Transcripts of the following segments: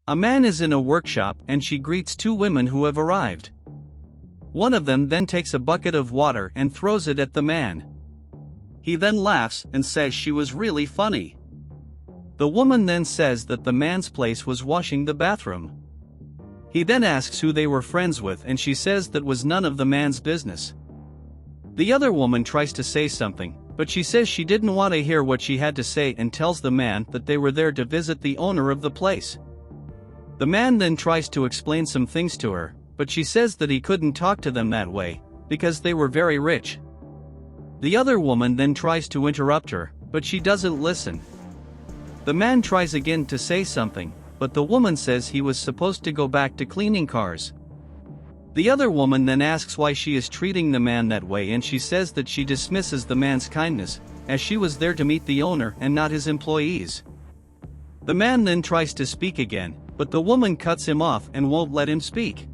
A man is in a workshop and she greets two women who have arrived. One of them then takes a bucket of water and throws it at the man. He then laughs and says she was really funny. The woman then says that the man's place was washing the bathroom. He then asks who they were friends with and she says that was none of the man's business. The other woman tries to say something, but she says she didn't want to hear what she had to say and tells the man that they were there to visit the owner of the place. The man then tries to explain some things to her, but she says that he couldn't talk to them that way, because they were very rich. The other woman then tries to interrupt her, but she doesn't listen. The man tries again to say something, but the woman says he was supposed to go back to cleaning cars. The other woman then asks why she is treating the man that way and she says that she dismisses the man's kindness, as she was there to meet the owner and not his employees. The man then tries to speak again, but the woman cuts him off and won't let him speak.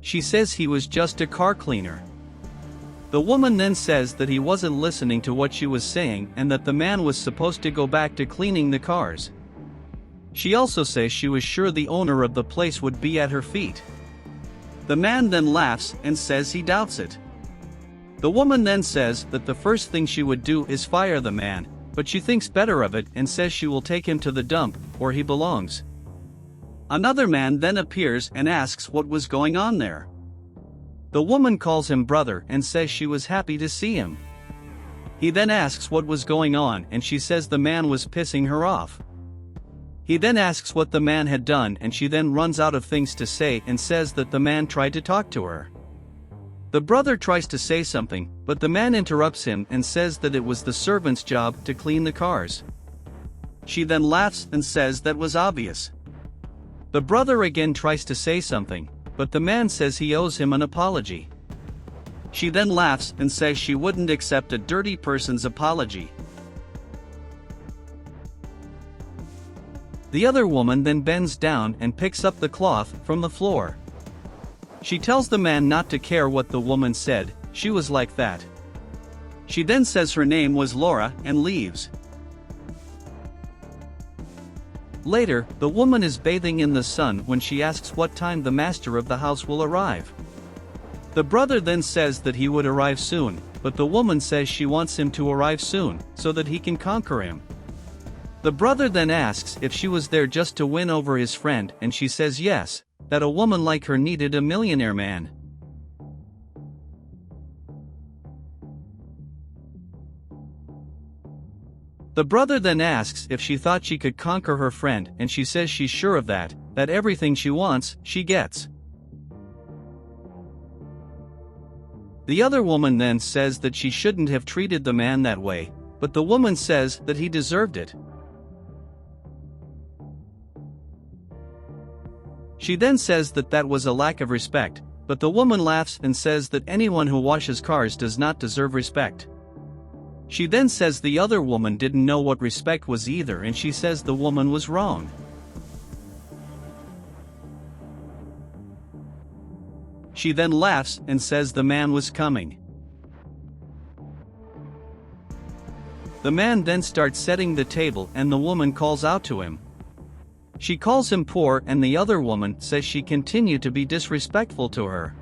She says he was just a car cleaner. The woman then says that he wasn't listening to what she was saying and that the man was supposed to go back to cleaning the cars. She also says she was sure the owner of the place would be at her feet. The man then laughs and says he doubts it. The woman then says that the first thing she would do is fire the man, but she thinks better of it and says she will take him to the dump, where he belongs. Another man then appears and asks what was going on there. The woman calls him brother and says she was happy to see him. He then asks what was going on and she says the man was pissing her off. He then asks what the man had done and she then runs out of things to say and says that the man tried to talk to her. The brother tries to say something, but the man interrupts him and says that it was the servant's job to clean the cars. She then laughs and says that was obvious. The brother again tries to say something, but the man says he owes him an apology. She then laughs and says she wouldn't accept a dirty person's apology. The other woman then bends down and picks up the cloth from the floor. She tells the man not to care what the woman said, she was like that. She then says her name was Laura and leaves. Later, the woman is bathing in the sun when she asks what time the master of the house will arrive. The brother then says that he would arrive soon, but the woman says she wants him to arrive soon, so that he can conquer him. The brother then asks if she was there just to win over his friend and she says yes, that a woman like her needed a millionaire man. The brother then asks if she thought she could conquer her friend and she says she's sure of that everything she wants, she gets. The other woman then says that she shouldn't have treated the man that way, but the woman says that he deserved it. She then says that that was a lack of respect, but the woman laughs and says that anyone who washes cars does not deserve respect. She then says the other woman didn't know what respect was either and she says the woman was wrong. She then laughs and says the man was coming. The man then starts setting the table and the woman calls out to him. She calls him poor and the other woman says she continued to be disrespectful to her.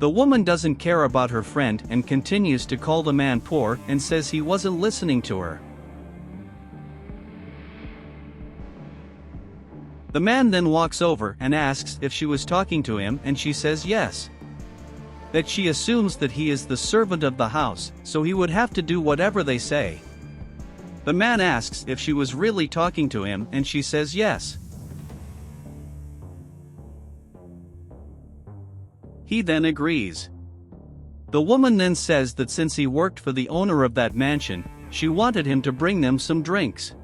The woman doesn't care about her friend and continues to call the man poor and says he wasn't listening to her. The man then walks over and asks if she was talking to him and she says yes. That she assumes that he is the servant of the house, so he would have to do whatever they say. The man asks if she was really talking to him and she says yes. He then agrees. The woman then says that since he worked for the owner of that mansion, she wanted him to bring them some drinks.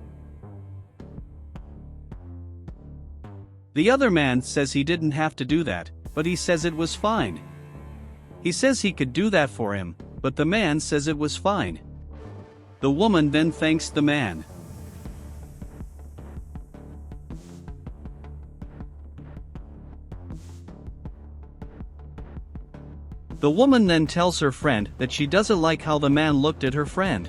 The other man says he didn't have to do that, but he says it was fine. He says he could do that for him, but the man says it was fine. The woman then thanks the man. The woman then tells her friend that she doesn't like how the man looked at her friend.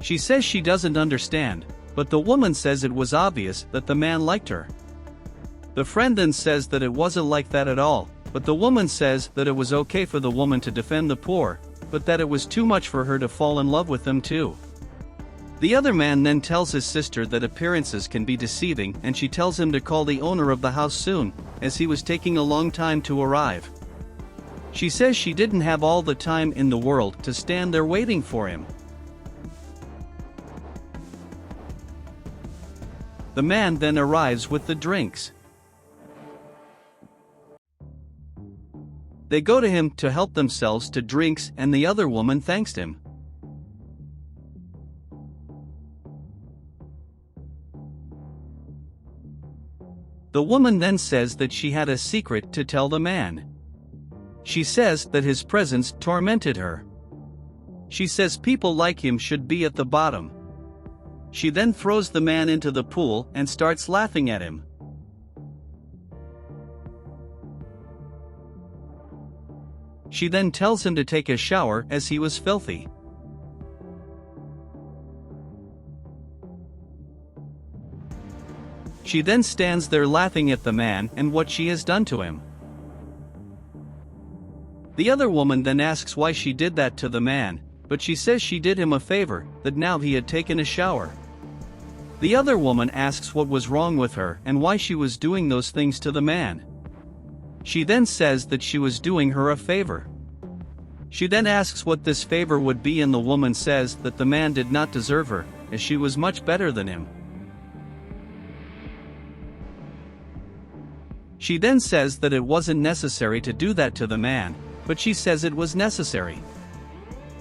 She says she doesn't understand, but the woman says it was obvious that the man liked her. The friend then says that it wasn't like that at all, but the woman says that it was okay for the woman to defend the poor, but that it was too much for her to fall in love with them too. The other man then tells his sister that appearances can be deceiving, and she tells him to call the owner of the house soon, as he was taking a long time to arrive. She says she didn't have all the time in the world to stand there waiting for him. The man then arrives with the drinks. They go to him to help themselves to drinks, and the other woman thanks him. The woman then says that she had a secret to tell the man. She says that his presence tormented her. She says people like him should be at the bottom. She then throws the man into the pool and starts laughing at him. She then tells him to take a shower as he was filthy. She then stands there laughing at the man and what she has done to him. The other woman then asks why she did that to the man, but she says she did him a favor, that now he had taken a shower. The other woman asks what was wrong with her and why she was doing those things to the man. She then says that she was doing her a favor. She then asks what this favor would be, and the woman says that the man did not deserve her, as she was much better than him. She then says that it wasn't necessary to do that to the man, but she says it was necessary.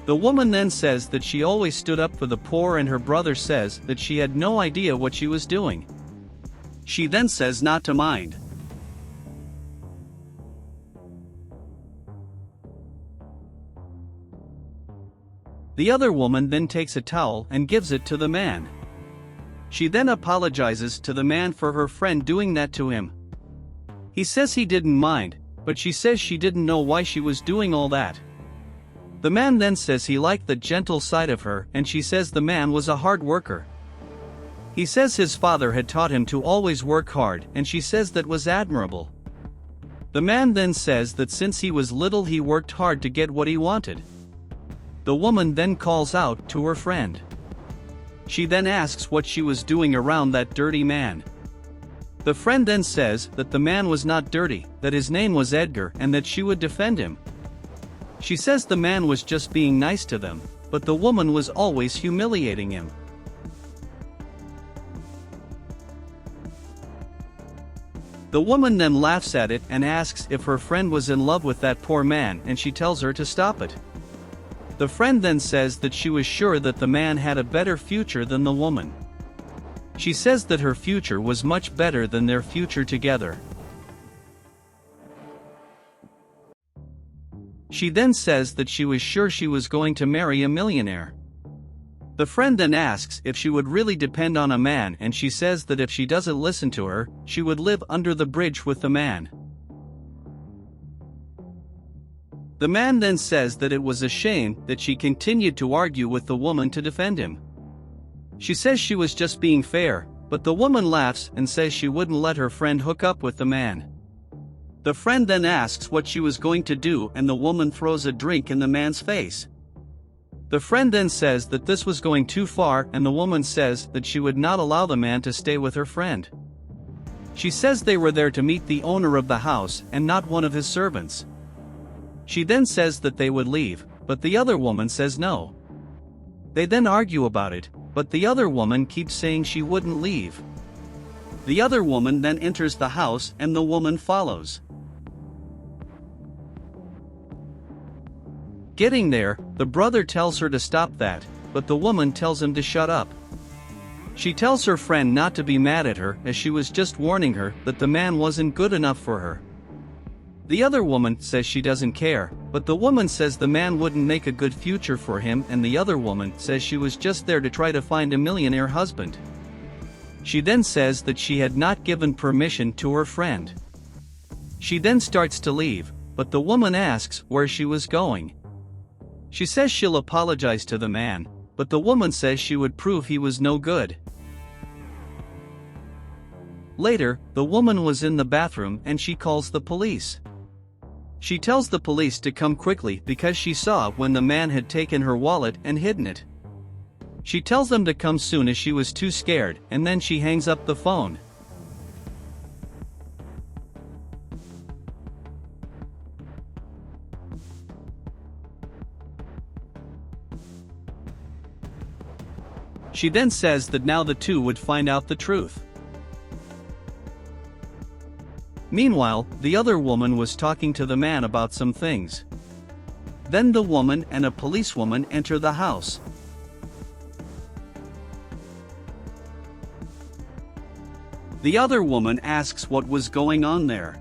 The woman then says that she always stood up for the poor, and her brother says that she had no idea what she was doing. She then says not to mind. The other woman then takes a towel and gives it to the man. She then apologizes to the man for her friend doing that to him. He says he didn't mind, but she says she didn't know why she was doing all that. The man then says he liked the gentle side of her, and she says the man was a hard worker. He says his father had taught him to always work hard, and she says that was admirable. The man then says that since he was little he worked hard to get what he wanted. The woman then calls out to her friend. She then asks what she was doing around that dirty man. The friend then says that the man was not dirty, that his name was Edgar, and that she would defend him. She says the man was just being nice to them, but the woman was always humiliating him. The woman then laughs at it and asks if her friend was in love with that poor man, and she tells her to stop it. The friend then says that she was sure that the man had a better future than the woman. She says that her future was much better than their future together. She then says that she was sure she was going to marry a millionaire. The friend then asks if she would really depend on a man, and she says that if she doesn't listen to her, she would live under the bridge with the man. The man then says that it was a shame that she continued to argue with the woman to defend him. She says she was just being fair, but the woman laughs and says she wouldn't let her friend hook up with the man. The friend then asks what she was going to do, and the woman throws a drink in the man's face. The friend then says that this was going too far, and the woman says that she would not allow the man to stay with her friend. She says they were there to meet the owner of the house and not one of his servants. She then says that they would leave, but the other woman says no. They then argue about it, but the other woman keeps saying she wouldn't leave. The other woman then enters the house and the woman follows. Getting there, the brother tells her to stop that, but the woman tells him to shut up. She tells her friend not to be mad at her, as she was just warning her that the man wasn't good enough for her. The other woman says she doesn't care, but the woman says the man wouldn't make a good future for him, and the other woman says she was just there to try to find a millionaire husband. She then says that she had not given permission to her friend. She then starts to leave, but the woman asks where she was going. She says she'll apologize to the man, but the woman says she would prove he was no good. Later, the woman was in the bathroom and she calls the police. She tells the police to come quickly because she saw when the man had taken her wallet and hidden it. She tells them to come soon as she was too scared, and then she hangs up the phone. She then says that now the two would find out the truth. Meanwhile, the other woman was talking to the man about some things. Then the woman and a policewoman enter the house. The other woman asks what was going on there.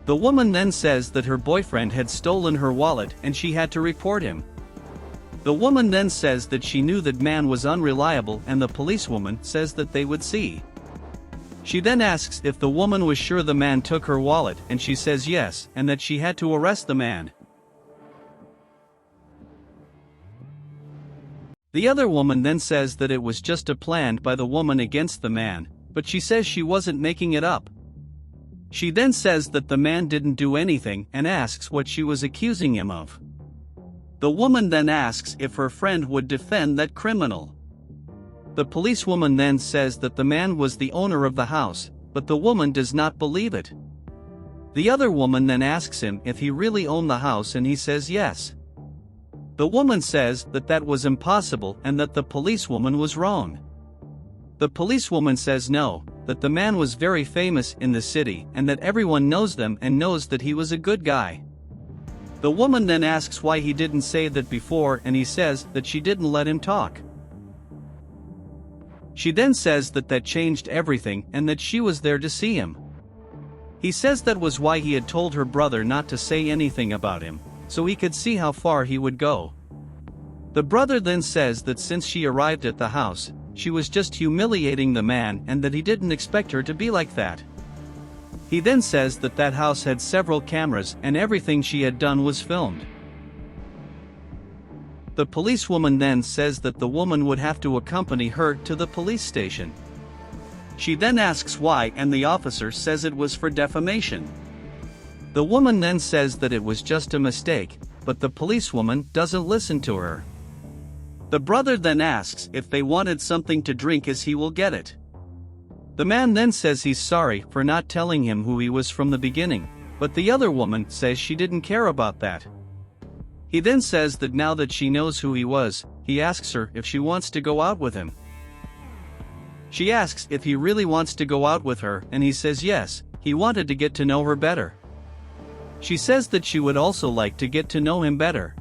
The woman then says that her boyfriend had stolen her wallet and she had to report him. The woman then says that she knew that man was unreliable, and the policewoman says that they would see. She then asks if the woman was sure the man took her wallet, and she says yes, and that she had to arrest the man. The other woman then says that it was just a plan by the woman against the man, but she says she wasn't making it up. She then says that the man didn't do anything and asks what she was accusing him of. The woman then asks if her friend would defend that criminal. The policewoman then says that the man was the owner of the house, but the woman does not believe it. The other woman then asks him if he really owned the house, and he says yes. The woman says that that was impossible and that the policewoman was wrong. The policewoman says no, that the man was very famous in the city and that everyone knows them and knows that he was a good guy. The woman then asks why he didn't say that before, and he says that she didn't let him talk. She then says that that changed everything and that she was there to see him. He says that was why he had told her brother not to say anything about him, so he could see how far he would go. The brother then says that since she arrived at the house, she was just humiliating the man and that he didn't expect her to be like that. He then says that that house had several cameras and everything she had done was filmed. The policewoman then says that the woman would have to accompany her to the police station. She then asks why, and the officer says it was for defamation. The woman then says that it was just a mistake, but the policewoman doesn't listen to her. The brother then asks if they wanted something to drink as he will get it. The man then says he's sorry for not telling him who he was from the beginning, but the other woman says she didn't care about that. He then says that now that she knows who he was, he asks her if she wants to go out with him. She asks if he really wants to go out with her, and he says yes, he wanted to get to know her better. She says that she would also like to get to know him better.